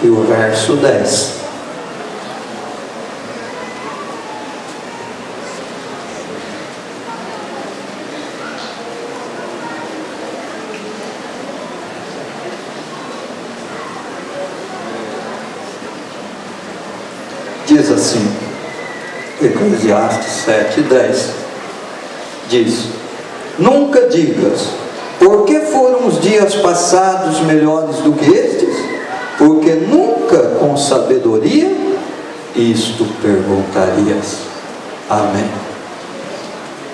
e o verso 10. Diz assim, Eclesiastes 7:10, diz: nunca digas, por que foram os dias passados melhores do que estes? Porque nunca com sabedoria isto perguntarias. Amém.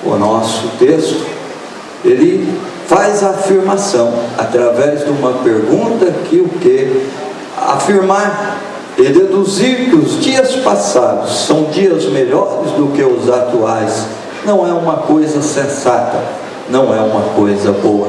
O nosso texto, ele faz a afirmação, através de uma pergunta, que o que? Afirmar e deduzir que os dias passados são dias melhores do que os atuais, não é uma coisa sensata, não é uma coisa boa.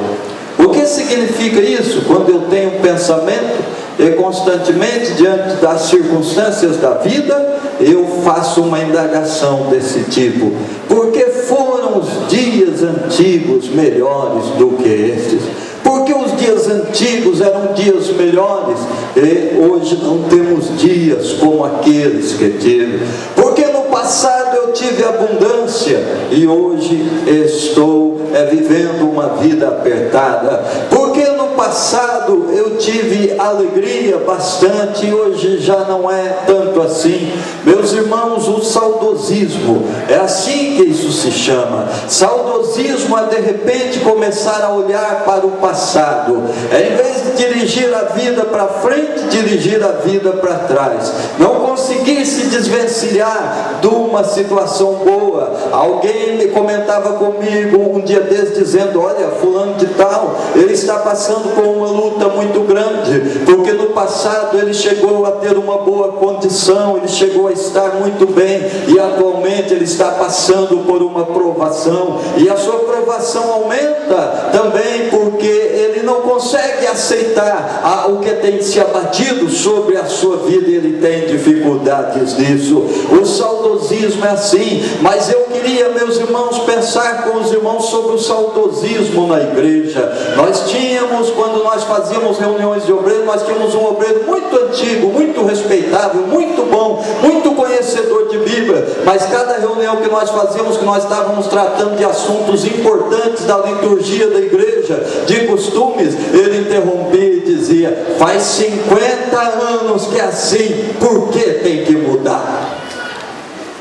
O que significa isso? Quando eu tenho um pensamento e constantemente, diante das circunstâncias da vida, eu faço uma indagação desse tipo: por que foram os dias antigos melhores do que estes? Porque os dias antigos eram dias melhores e hoje não temos dias como aqueles que tive? Porque no passado eu tive abundância e hoje estou vivendo uma vida apertada? Porque no passado eu tive alegria bastante e hoje já não é tanto assim? Meus irmãos, o saudosismo, é assim que isso se chama. Saudosismo é de repente começar a olhar para o passado, em vez de dirigir a vida para frente, dirigir a vida para trás, não conseguir se desvencilhar de uma situação boa. Alguém me comentava comigo um dia desses, dizendo: olha, fulano de tal, ele está passando por uma luta muito grande, porque no passado ele chegou a ter uma boa condição, ele chegou a estar muito bem, e atualmente ele está passando por uma provação, e a sua provação aumenta também porque ele não consegue aceitar o que tem se abatido sobre a sua vida, e ele tem dificuldades nisso. O saudosismo é assim. Mas eu queria, meus irmãos, pensar com os irmãos sobre o saudosismo na igreja. Nós tínhamos, quando nós fazíamos reuniões de obreiros, nós tínhamos um obreiro muito antigo, muito respeitável, muito bom, muito conhecedor de Bíblia, mas cada reunião que nós fazíamos, que nós estávamos tratando de assuntos importantes da liturgia da igreja, de costumes, ele interrompia e dizia: faz 50 anos que é assim, por que tem que mudar?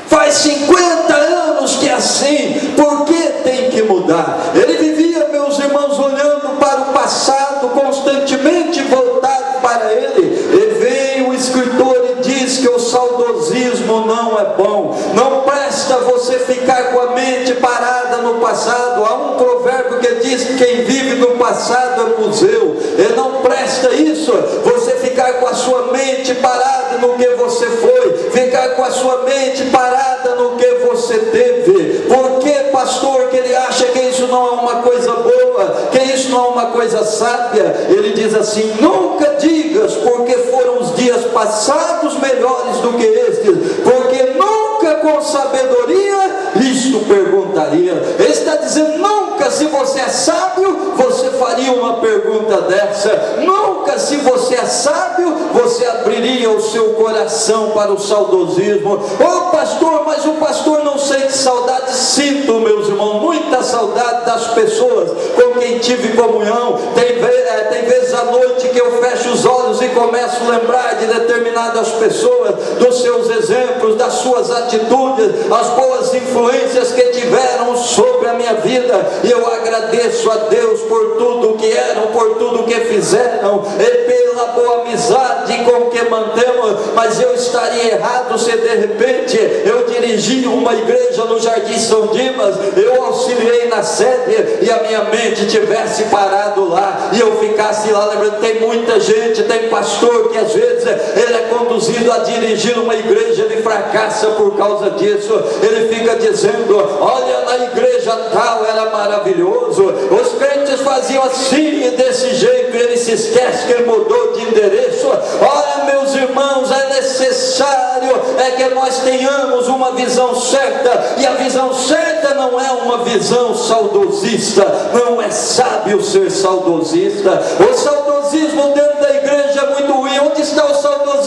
Faz 50 anos que é assim, por que tem que mudar? Ele vivia, meus irmãos, olhando para o passado, constantemente voltado para ele. E vem o escritor e diz que o saudosismo não é bom. Não presta você ficar com a mente parada no passado. Há um provérbio que diz que quem vive no passado é museu. E não presta isso, você ficar com a sua mente parada no que você foi, ficar com a sua mente parada no que você teve. Por que, pastor, que ele acha que isso não é uma coisa boa, que isso não é uma coisa sábia? Ele diz assim: nunca digas, porque foram os dias passados melhores do que estes, porque nunca com sabedoria isto perguntaria. Ele está dizendo: nunca, se você é sábio, você faria uma pergunta dessa. Nunca, se você é sábio, você abriria o seu coração para o saudosismo. Oh pastor, mas o pastor não sente saudade? Sinto, meus irmãos, muita saudade das pessoas com quem tive comunhão. Tem vezes à noite que eu fecho os olhos e começo a lembrar de determinadas pessoas, dos seus exemplos, das suas atitudes, as boas influências que tiveram sobre a minha vida, e eu agradeço a Deus por tudo que eram, por tudo que fizeram, e pela boa amizade com que mantemos. Mas eu estaria errado se de repente eu dirigi uma igreja no Jardim São Dimas, eu auxiliei na sede e a minha mente tivesse parado lá, e eu ficasse lá lembrando. Tem muita gente, tem pastor que às vezes ele é conduzido a dirigir uma igreja, ele fracassa por causa disso. Ele fica dizendo: olha, na igreja tal era maravilhoso, os crentes faziam assim e desse jeito, e ele se esquece que ele mudou de endereço. Olha, meus irmãos, é necessário que nós tenhamos uma visão certa, e a visão certa não é uma visão saudosista. Não é sábio ser saudosista. O saudosismo dentro da igreja é muito ruim. Onde está o saudosismo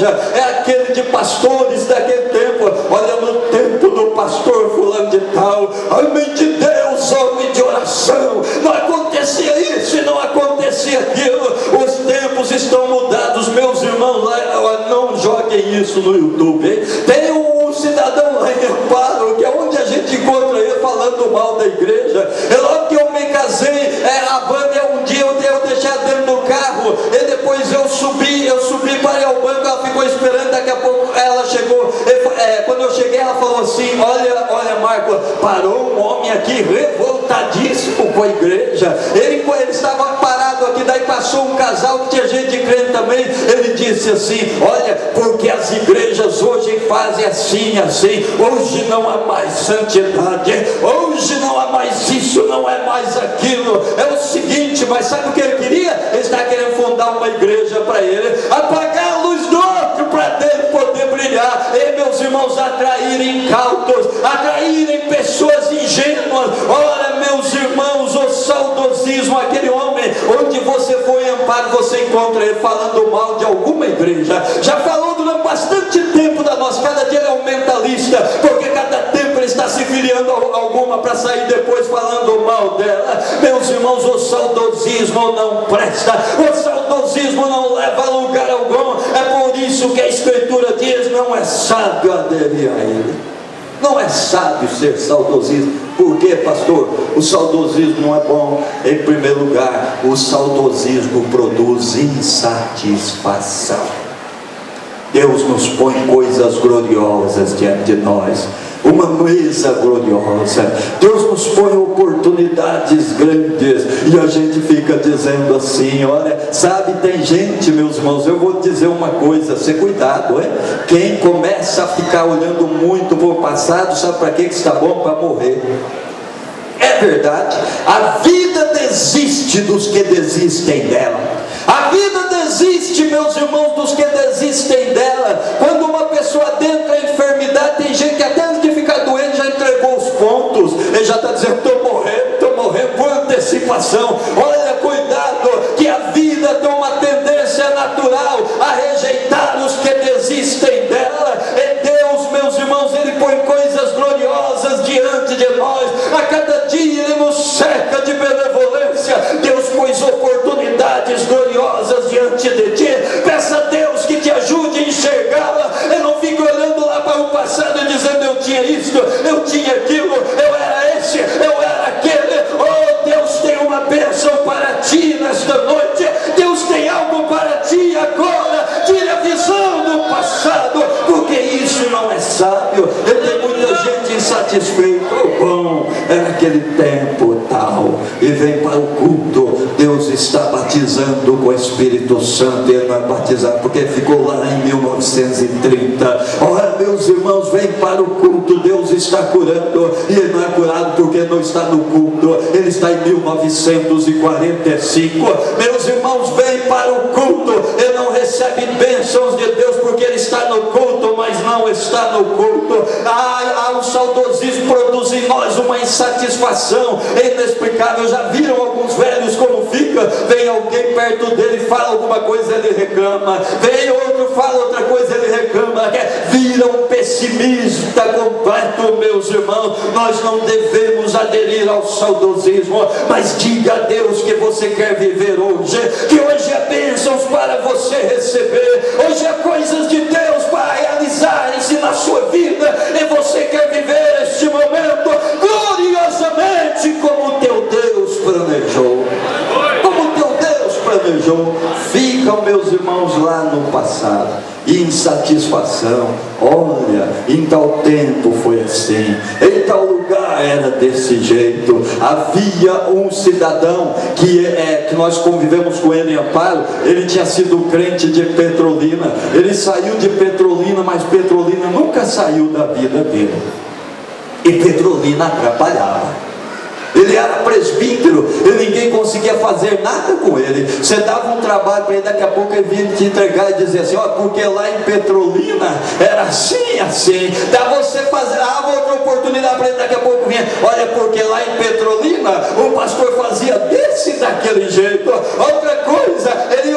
igreja é aquele de pastores daquele tempo. Olha, no tempo do pastor fulano de tal, homem de Deus, homem de oração, não acontecia isso e não acontecia aquilo. Os tempos estão mudados, meus irmãos. Não joguem isso no YouTube, hein? Tem um cidadão lá em Amparo, que é onde a gente encontra ele falando mal da igreja. É logo que eu me casei, a Vânia, um dia eu deixei ela dentro do carro, e depois eu subi para ir ao banco, ela ficou esperando, daqui a pouco ela chegou. Quando eu cheguei, ela falou assim: olha Marco, parou um homem aqui revoltadíssimo com a igreja. Ele estava parado aqui, daí passou um casal que tinha gente crente também. Ele disse assim: olha, porque as igrejas hoje fazem assim, hoje não há mais santidade, hoje não há mais isso, não é mais aquilo. É o seguinte, mas sabe o que ele queria? Ele está querendo fundar uma igreja para ele, apagar a luz do outro para dele poder brilhar. E meus irmãos, atraírem incautos, atraírem pessoas ingênuas. Olha, meus irmãos, o saudosismo, aquele homem, onde você for em Amparo, você encontra ele falando mal de alguma igreja. Já falou durante bastante tempo da nossa, cada dia ele é um mentalista, porque cada tempo ele está se filiando a alguma para sair depois falando mal dela. Meus irmãos, o saudosismo não presta, o saudosismo não leva a lugar algum. É por isso que a Escritura diz: não é sábio aderir a ele. Não é sábio ser saudosista. Por quê, pastor? O saudosismo não é bom. Em primeiro lugar, o saudosismo produz insatisfação. Deus nos põe coisas gloriosas diante de nós, uma mesa gloriosa. Deus nos põe oportunidades grandes, e a gente fica dizendo assim: olha, sabe, tem gente, meus irmãos, eu vou dizer uma coisa, se cuidado, hein? Quem começa a ficar olhando muito para o passado, sabe para que está bom? Para morrer. É verdade. A vida desiste dos que desistem dela. A vida desiste, meus irmãos, dos que desistem dela. Quando uma pessoa adentra a enfermidade, tem gente que até antes de ficar doente já entregou os pontos. Ele já está dizendo: estou morrendo por antecipação. Olha, cuidado, que a vida tem uma tendência natural a rejeitar os que desistem dela. E Deus, meus irmãos, Ele põe coisas gloriosas diante de nós. A cada dia Ele nos cerca de benevolência. Deus pôs oportunidades gloriosas diante de ti. Peça a Deus que te ajude a enxergá-la. E não fique olhando lá para o passado e dizendo: eu tinha isto, eu tinha aquilo, eu era esse, eu era aquele. Oh, Deus tem uma bênção para ti nesta noite. Deus tem algo para ti agora. Tire a visão do passado, porque isso não é sábio. E tem muita gente insatisfeita. Oh, bom, era aquele tempo tal, e vem para o culto. Deus está batizando com o Espírito Santo. Ele vai batizar porque ficou lá em 1930. Ora, meus irmãos, vem para o culto. Deus está curando, e Ele não é curado porque não está no culto. Ele está em 1945. Meus irmãos, vem para o culto. Ele não recebe bênçãos de Deus porque ele está no culto, mas não está no culto. O saudosismo produz em nós uma insatisfação inexplicável. Já viram alguns velhos como fica? Vem alguém perto dele, fala alguma coisa, ele reclama. Vem outro, fala outra coisa, ele reclama. Vira um pessimista completo, meus irmãos. Nós não devemos aderir ao saudosismo, mas diga a Deus que você quer viver hoje, que hoje há bênçãos para você receber, hoje há coisas de Deus para realizarem-se na sua vida, e você quer viver este momento gloriosamente como o teu Deus planejou. Como o teu Deus planejou. Ficam, meus irmãos, lá no passado, insatisfação. Olha, em tal tempo foi assim, em tal lugar era desse jeito. Havia um cidadão que nós convivemos com ele em Amparo. Ele tinha sido crente de Petrolina. Ele saiu de Petrolina, mas Petrolina nunca saiu da vida dele, e Petrolina atrapalhava. Ele era presbítero e ninguém conseguia fazer nada com ele. Você dava um trabalho para ele, daqui a pouco ele vinha te entregar e dizer assim: ó, porque lá em Petrolina era assim, assim. Daí você dava outra oportunidade para ele, daqui a pouco vinha: olha, porque lá em Petrolina o pastor fazia desse daquele jeito. Outra coisa, ele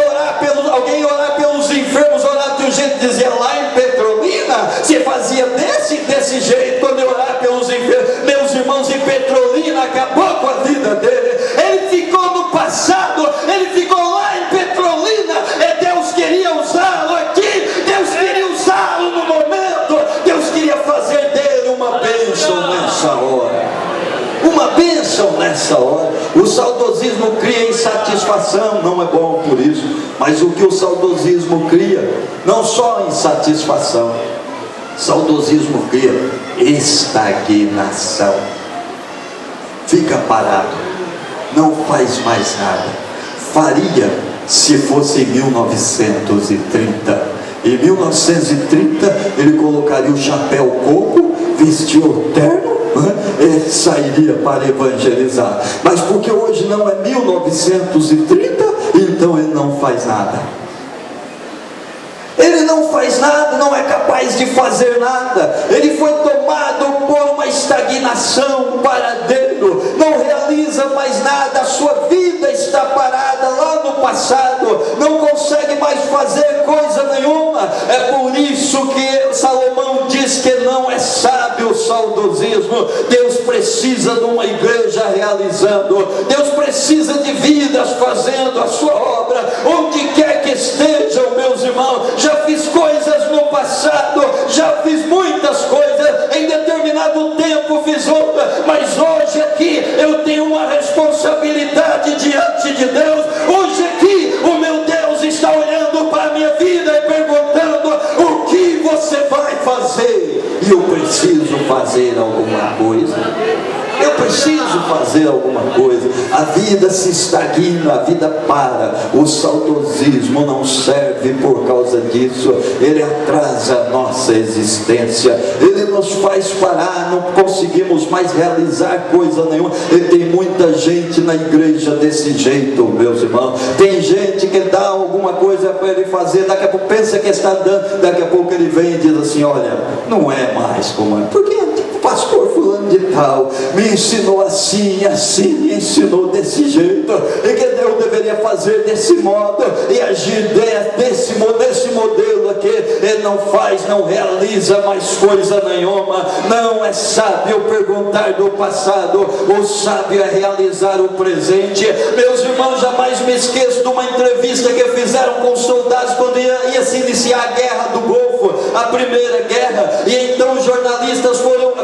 alguém orar pelos enfermos, orar de um jeito, dizia: lá em Petrolina se fazia desse jeito. Quando eu orar pelos meus irmãos em Petrolina, acabou com a vida dele. Ele ficou no passado, ele ficou lá em Petrolina. Deus queria usá-lo aqui, Deus queria usá-lo no momento, Deus queria fazer dele uma bênção nessa hora. Uma bênção nessa hora. O saudosismo cria insatisfação, não é bom por isso, mas o que o saudosismo cria, não só insatisfação, saudosismo cria estagnação. Fica parado, não faz mais nada. Faria se fosse em 1930. Em 1930 ele colocaria o chapéu coco, vestia o terno, e sairia para evangelizar. Mas porque hoje não é 1930, então ele não faz nada. Ele não faz nada, não é capaz de fazer nada. Ele foi tomado por uma estagnação paradeiro, não realiza mais nada. A sua vida está parada lá no passado, não consegue mais fazer coisa nenhuma. É por isso que Salomão diz que não é sábio o saudosismo. Deus precisa de uma igreja realizando, Deus precisa de vidas fazendo a sua obra, onde quer que estejam, meus irmãos. Já fiz coisas no passado, já fiz muitas coisas, em determinado tempo fiz outra, mas hoje aqui eu tenho uma responsabilidade diante de Deus. Hoje aqui o meu Deus está olhando para a minha vida e perguntando: o que você vai fazer? E eu preciso fazer alguma coisa. Eu preciso fazer alguma coisa. A vida se estagna, a vida para. O saudosismo não serve por causa disso. Ele atrasa a nossa existência, ele nos faz parar, não conseguimos mais realizar coisa nenhuma. E tem muita gente na igreja desse jeito, meus irmãos. Tem gente que dá alguma coisa para ele fazer, daqui a pouco pensa que está dando, daqui a pouco ele vem e diz assim: olha, não é mais como é. Por quê? O pastor fulano de tal me ensinou assim, me ensinou desse jeito, e que eu deveria fazer desse modo e agir desse modelo aqui. Ele não faz, não realiza mais coisa nenhuma. Não é sábio perguntar do passado, o sábio é realizar o presente. Meus irmãos, jamais me esqueço de uma entrevista que fizeram com os soldados quando ia se iniciar a guerra do Golfo, a primeira guerra. E então os jornalistas foram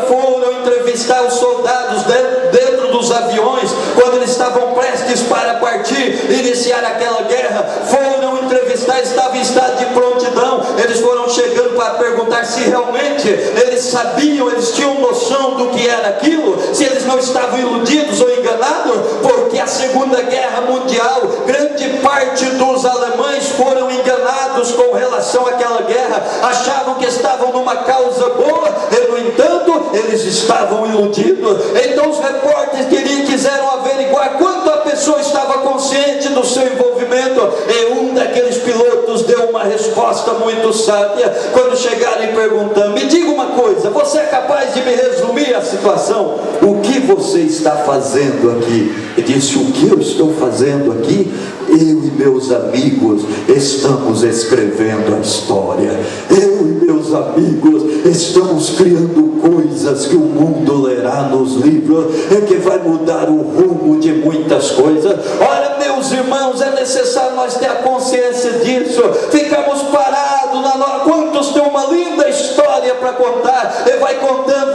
entrevistar os soldados dentro dos aviões, quando eles estavam prestes para partir, iniciar aquela guerra. Foram entrevistar, estavam em estado de prontidão. Eles foram chegando para perguntar se realmente eles sabiam, eles tinham noção do que era aquilo, se eles não estavam iludidos ou enganados, porque a Segunda Guerra Mundial, grande parte dos alemães foram enganados com relação àquela guerra, achavam que estavam numa causa boa, e no entanto eles estavam iludidos. Então os repórteres quiseram averiguar quanto a pessoa estava consciente do seu envolvimento, e um daqueles pilotos deu uma resposta muito sábia. Quando chegarem perguntando: me diga uma coisa, você é capaz de me resumir a situação? O que você está fazendo aqui? Ele disse: o que eu estou fazendo aqui? Eu e meus amigos estamos escrevendo a história. Eu e meus amigos estamos criando coisas que o mundo lerá nos livros, e que vai mudar o rumo de muitas coisas. Olha, meus irmãos, é necessário nós ter a consciência disso. Ficamos parados na hora. Quantos têm uma linda história para contar, e vai contando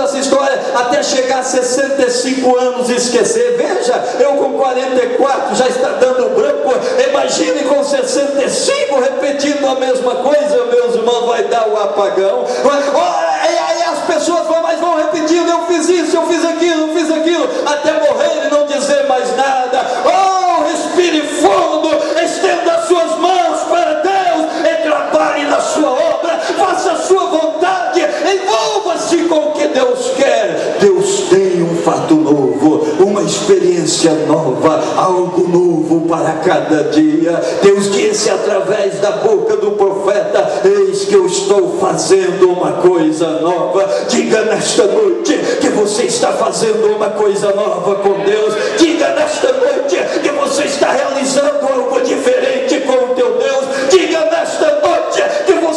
essa história até chegar a 65 anos e esquecer. Veja, eu com 44 já está dando branco. Imagine com 65 repetindo a mesma coisa, meus irmãos, vai dar o apagão. E aí as pessoas vão repetindo: eu fiz isso, eu fiz aquilo, até morrer e não dizer mais nada. Oh, respire fundo, estenda as suas mãos para Deus e trabalhe na sua obra, faça a sua vontade, envolva-se com o que Deus quer. Deus tem um fato novo, uma experiência nova, algo novo para cada dia. Deus disse através da boca do profeta: eis que eu estou fazendo uma coisa nova. Diga nesta noite que você está fazendo uma coisa nova com Deus. Diga nesta noite que você está realizando algo diferente com o teu Deus. Diga nesta noite que você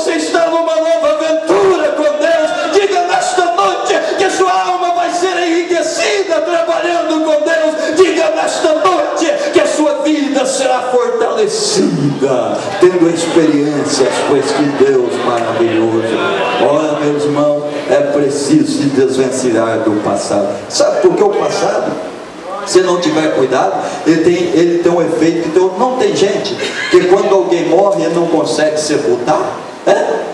tendo experiências com este Deus maravilhoso. Olha, meus irmãos, é preciso se desvencilhar do passado. Sabe por que o passado, se não tiver cuidado, ele tem um efeito que não tem gente que quando alguém morre ele não consegue sepultar.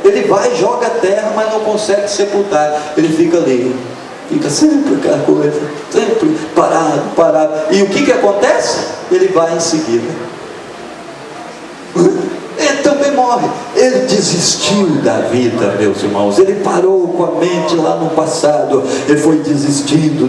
Ele vai e joga terra, mas não consegue sepultar. Ele fica ali, fica sempre aquela coisa, sempre parado. E o que acontece? Ele vai em seguida, ele também morre. Ele desistiu da vida, meus irmãos. Ele parou com a mente lá no passado. Ele foi desistindo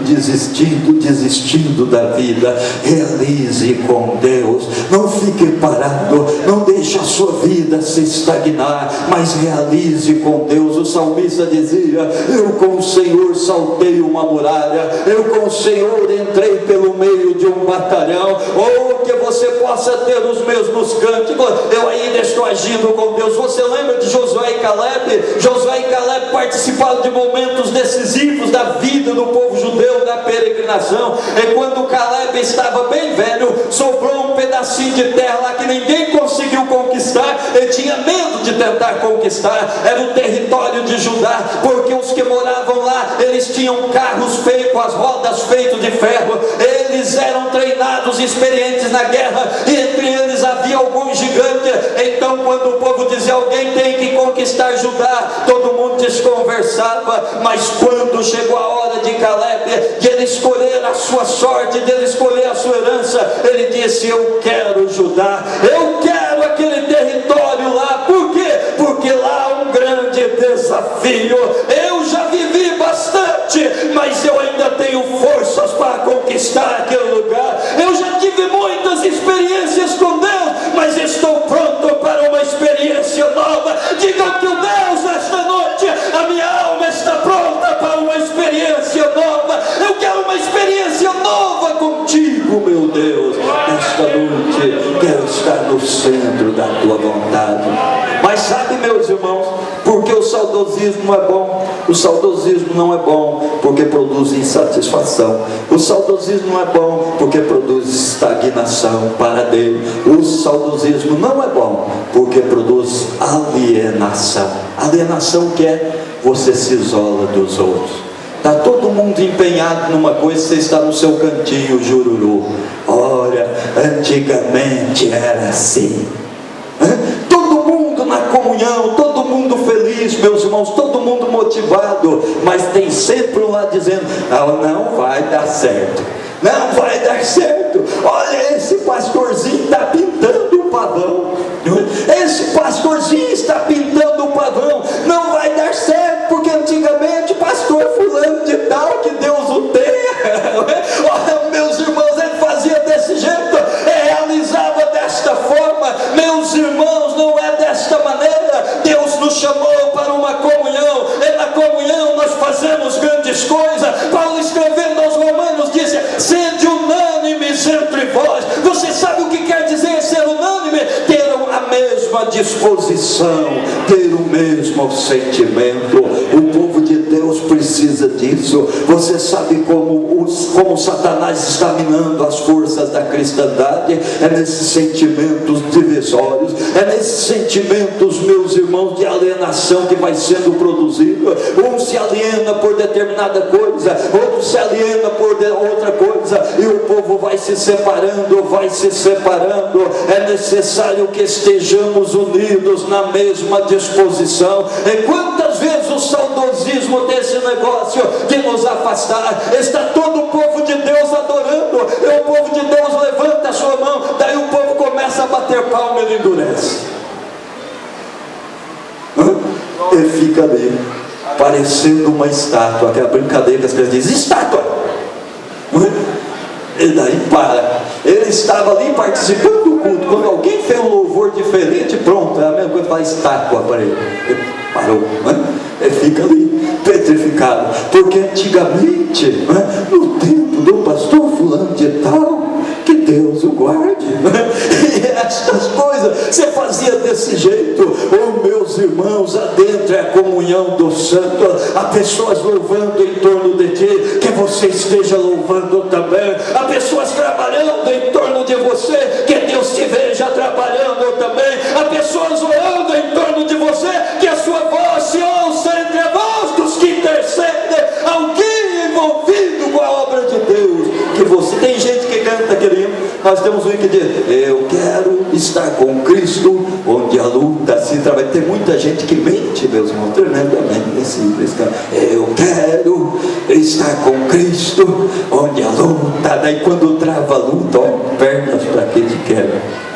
da vida. Realize com Deus. Não fique parado. Não deixe a sua vida se estagnar, mas realize com Deus. O salmista dizia: eu com o Senhor saltei uma muralha, eu com o Senhor entrei pelo meio de um batalhão. Ou que você possa ter os mesmos cânticos. Eu ainda estou agindo com Deus. Você lembra de Josué e Caleb? Josué e Caleb participaram de momentos decisivos da vida do povo judeu, da peregrinação. E quando Caleb estava bem velho, sobrou um pedacinho de terra lá que ninguém conseguiu conquistar. Ele tinha medo de tentar conquistar. Era o território de Judá, porque os que moravam lá, eles tinham carros feitos com as rodas feitas de ferro. Eles eram treinados, experientes na guerra, e entre eles havia algum gigante. Então quando o povo dizia: alguém tem que conquistar Judá, todo mundo desconversava. Mas quando chegou a hora de Caleb, de ele escolher a sua sorte, de ele escolher a sua herança, ele disse: eu quero Judá, eu quero aquele território lá. Por quê? Porque lá há um grande desafio. Eu já vivi bastante, mas eu ainda tenho forças para conquistar aquele lugar. Eu já tive muitas experiências com Deus, mas estou pronto para uma experiência nova. Digam que o Deus, nesta noite, a minha alma está pronta para uma experiência nova. Eu quero uma experiência nova contigo, meu Deus. Nesta noite quero estar no centro da tua vontade. Mas sabe, meus irmãos, porque o saudosismo é bom? O saudosismo não é bom porque produz insatisfação. O saudosismo não é bom porque produz estagnação para dele. O saudosismo não é bom porque produz alienação. Alienação que é: você se isola dos outros. Está todo mundo empenhado numa coisa, você está no seu cantinho, jururu. Olha, antigamente era assim. Todo mundo na comunhão, todo mundo feliz, meus irmãos, todo mundo motivado, mas tem sempre um lá dizendo: não vai dar certo, não vai dar certo. Olha, esse pastorzinho está pintando o pavão, esse pastorzinho está pintando o pavão, não vai dar certo, porque antigamente pastor fulano de tal, que Deus o tenha. Olha, meus irmãos, ele fazia desse jeito, realizava desta forma. Meus irmãos, não é desta maneira. Deus nos chamou para uma comunhão, e na comunhão nós fazemos grandes coisas. Paulo, escrevendo aos Romanos, disse: sede unânimes entre vós. Você sabe o que quer dizer ser unânime? Ter a mesma disposição, ter o mesmo sentimento. O povo de Deus precisa disso. Você sabe como Satanás está minando as forças da cristandade? É nesses sentimentos divisórios, é nesses sentimentos, meus irmãos, de alienação que vai sendo produzido. Um se aliena por determinada coisa, outro se aliena por outra coisa, e o povo vai se separando, vai se separando. É necessário que estejamos unidos na mesma disposição. E quantas vezes o saudosismo desse negócio de nos afastar, está todo o povo de Deus adorando, e o povo de Deus levanta a sua mão, daí o povo começa a bater palma e ele endurece. Ele fica ali, parecendo uma estátua, aquela brincadeira que as pessoas dizem: estátua! E daí para. Ele estava ali participando do culto, quando alguém fez um louvor diferente, pronto, é a mesma coisa que faz estátua para ele. Ele parou, ele fica ali petrificado, porque antigamente, no tempo do pastor fulano de tal, que Deus o guarde, e estas coisas você fazia desse jeito. Oh, meus irmãos, adentre a comunhão do santo, há pessoas louvando em torno de ti, que você esteja louvando também. Há pessoas trabalhando em torno de você, que Deus te veja trabalhando também. Há pessoas que diz: eu quero estar com Cristo, onde a luta se trabalha. Tem muita gente que mente, meus irmãos, tremendamente nesse cara. Eu quero estar com Cristo, onde a luta. Daí quando trava a luta, olha, pernas para que te quero.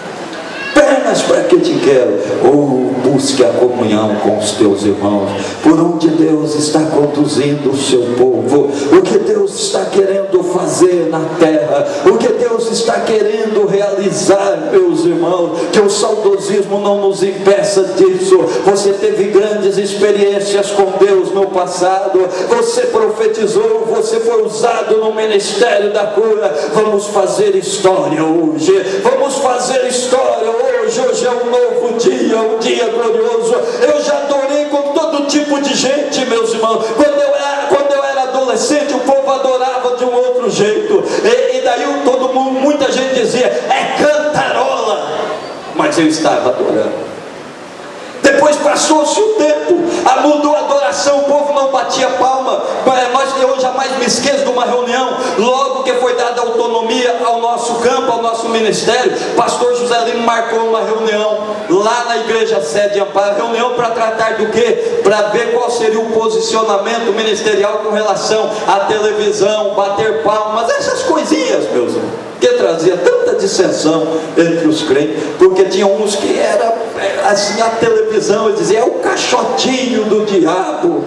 Pernas para que te quero. Ou busque a comunhão com os teus irmãos, por onde Deus está conduzindo o seu povo, o que Deus está querendo fazer na terra, o que Deus está querendo realizar, meus irmãos. Que o saudosismo não nos impeça disso. Você teve grandes experiências com Deus no passado, você profetizou, você foi usado no ministério da cura. Vamos fazer história hoje, vamos fazer história hoje. Hoje é um novo dia, um dia glorioso. Eu já adorei com todo tipo de gente, meus irmãos. Quando eu era adolescente, o povo adorava de um outro jeito, e daí todo mundo, muita gente dizia: é cantarola, mas eu estava adorando. Depois passou-se o tempo, mudou a adoração, o povo não batia palma. Eu jamais me esqueço de uma reunião, logo que foi dada autonomia ao nosso campo, ao nosso ministério. Pastor José Lima marcou uma reunião lá na igreja sede de Amparo. Reunião para tratar do quê? Para ver qual seria o posicionamento ministerial com relação à televisão, bater palmas, essas coisinhas, meus irmãos, que trazia tanta dissensão entre os crentes, porque tinha uns que era assim, a televisão, eles diziam: é o caixotinho do diabo,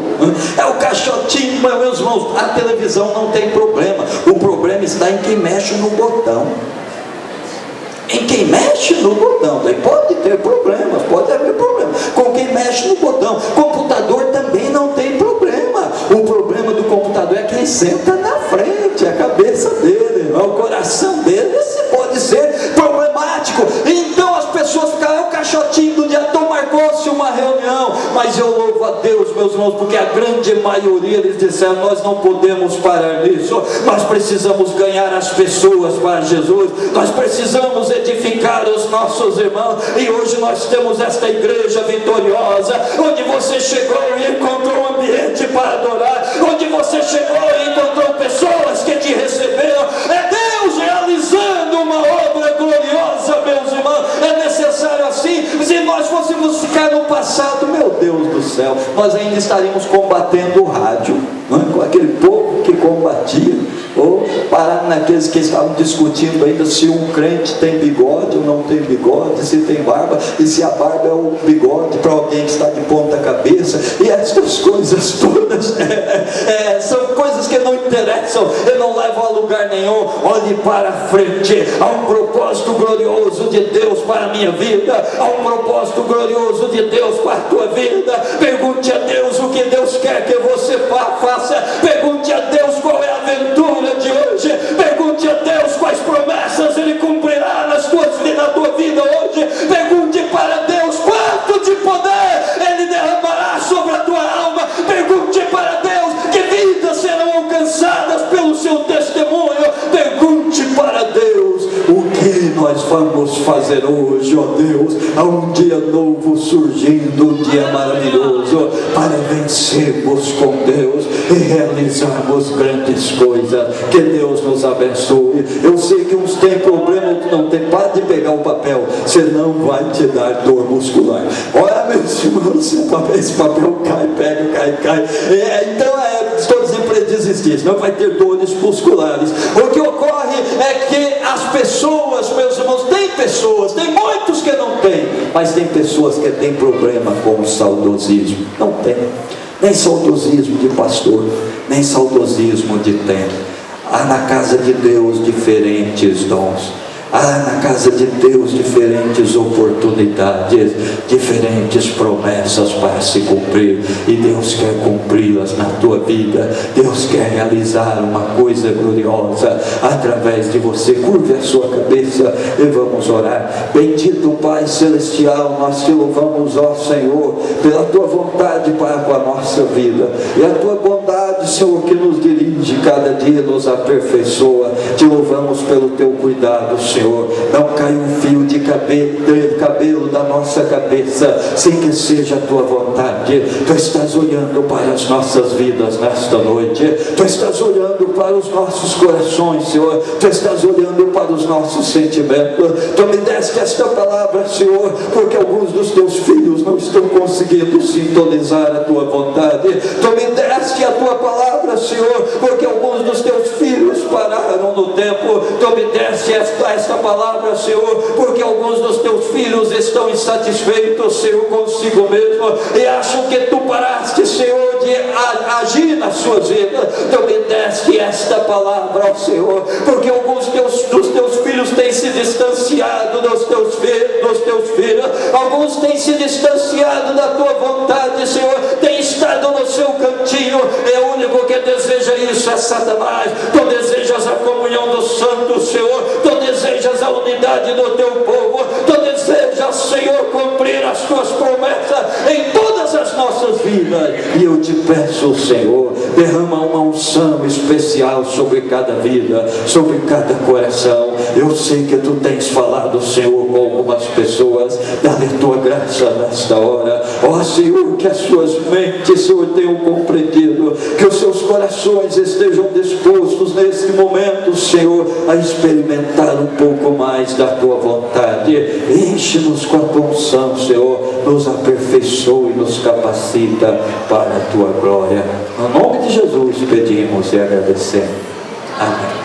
é o caixotinho. Mas, meus irmãos, a televisão não tem problema, o problema está em quem mexe no botão. Em quem mexe no botão. Daí pode ter problemas, pode haver problema com quem mexe no botão. Computador também não tem problema. O problema do computador é quem senta na frente, a cabeça dele, o coração dele. Esse pode ser problemático. Então as pessoas ficam: é o caixotinho do dia. Então marcou-se uma reunião, mas eu louvo a Deus, meus irmãos, porque a grande maioria eles disseram: nós não podemos parar nisso, nós precisamos ganhar as pessoas para Jesus, nós precisamos edificar os nossos irmãos. E hoje nós temos esta igreja vitoriosa, onde você chegou e encontrou um ambiente para adorar, onde você chegou e encontrou pessoas que te receberam. É Deus realizando uma obra gloriosa, meus irmãos. É necessário assim. Se nós fôssemos ficar no passado, meu Deus do céu, nós ainda estaríamos combatendo o rádio, não é? Com aquele povo que combatia, ou parar naqueles que estavam discutindo ainda se um crente tem bigode ou não tem bigode, se tem barba, e se a barba é o bigode para alguém que está de ponta cabeça, e essas coisas todas são coisas que não interessam e não levam a lugar nenhum. Olhe para frente, há um propósito glorioso de Deus para a minha vida, há um propósito glorioso de Deus para a tua vida. Pergunte a Deus o que Deus quer que você faça, pergunte a Deus qual é a aventura de hoje, pergunte a Deus quais promessas Ele cumprirá na tua vida hoje. Pergunte para Deus quanto de poder Ele derramará sobre a tua alma. Pergunte para Deus que vidas serão alcançadas pelo seu testemunho. Pergunte para Deus o que nós vamos fazer hoje, ó Deus. Há um dia novo surgindo, um dia maravilhoso para vencermos com Deus e realizarmos grandes coisas. Que Deus nos abençoe. Eu sei que uns têm problema, outros não tem. Para de pegar o papel, senão vai te dar dor muscular. Olha, meus irmãos, esse papel cai, pega, cai. Então estou dizendo para ele desistir, senão vai ter dores musculares. O que ocorre é que as pessoas, meus irmãos, tem muitos que não têm, mas tem pessoas que têm problema com o saudosismo. Não tem, nem saudosismo de pastor, nem saudosismo de tempo. Há na casa de Deus diferentes dons. Há na casa de Deus diferentes oportunidades, diferentes promessas para se cumprir, e Deus quer cumpri-las na tua vida. Deus quer realizar uma coisa gloriosa através de você. Curve a sua cabeça e vamos orar. Bendito Pai Celestial, nós te louvamos, ó Senhor, pela tua vontade para com a nossa vida, e a tua bondade verdade, Senhor, que nos dirige cada dia, nos aperfeiçoa. Te louvamos pelo teu cuidado, Senhor. Não cai um fio de cabelo da nossa cabeça sem que seja a tua vontade. Tu estás olhando para as nossas vidas nesta noite. Tu estás olhando para os nossos corações, Senhor. Tu estás olhando para os nossos sentimentos. Tu me deste esta palavra, Senhor, porque alguns dos teus filhos não estão conseguindo sintonizar a tua vontade. Tu me deste a tua palavra, Senhor, porque alguns dos teus filhos pararam no tempo. Tu me deste esta palavra, Senhor, porque alguns dos teus filhos estão insatisfeitos, Senhor, consigo mesmo, e acham que tu paraste, Senhor, de agir nas suas vidas. Tu me deste esta palavra, ó Senhor, porque alguns dos teus filhos têm se distanciado dos teus filhos, alguns têm se distanciado da tua vontade, Senhor, têm estado no seu cantinho. É o único que deseja isso é Satanás. Tu desejas a comunhão dos santos, Senhor. Tu desejas a unidade do teu povo. Tu desejas, Senhor, cumprir as tuas promessas em todas as nossas vidas. E eu te peço, Senhor, derrama uma unção especial sobre cada vida, sobre cada coração. Eu sei que tu tens falado, Senhor, com algumas pessoas. Dá-lhe a tua graça nesta hora, ó Senhor, que as suas mentes, Senhor, tenham compreendido, que os seus corações estejam dispostos nesse momento, Senhor, a experimentar um pouco mais da tua vontade. Enche-nos com a tua unção, Senhor, nos aperfeiçoa e nos capacita para a tua glória. No nome de Jesus pedimos e agradecemos. Amém.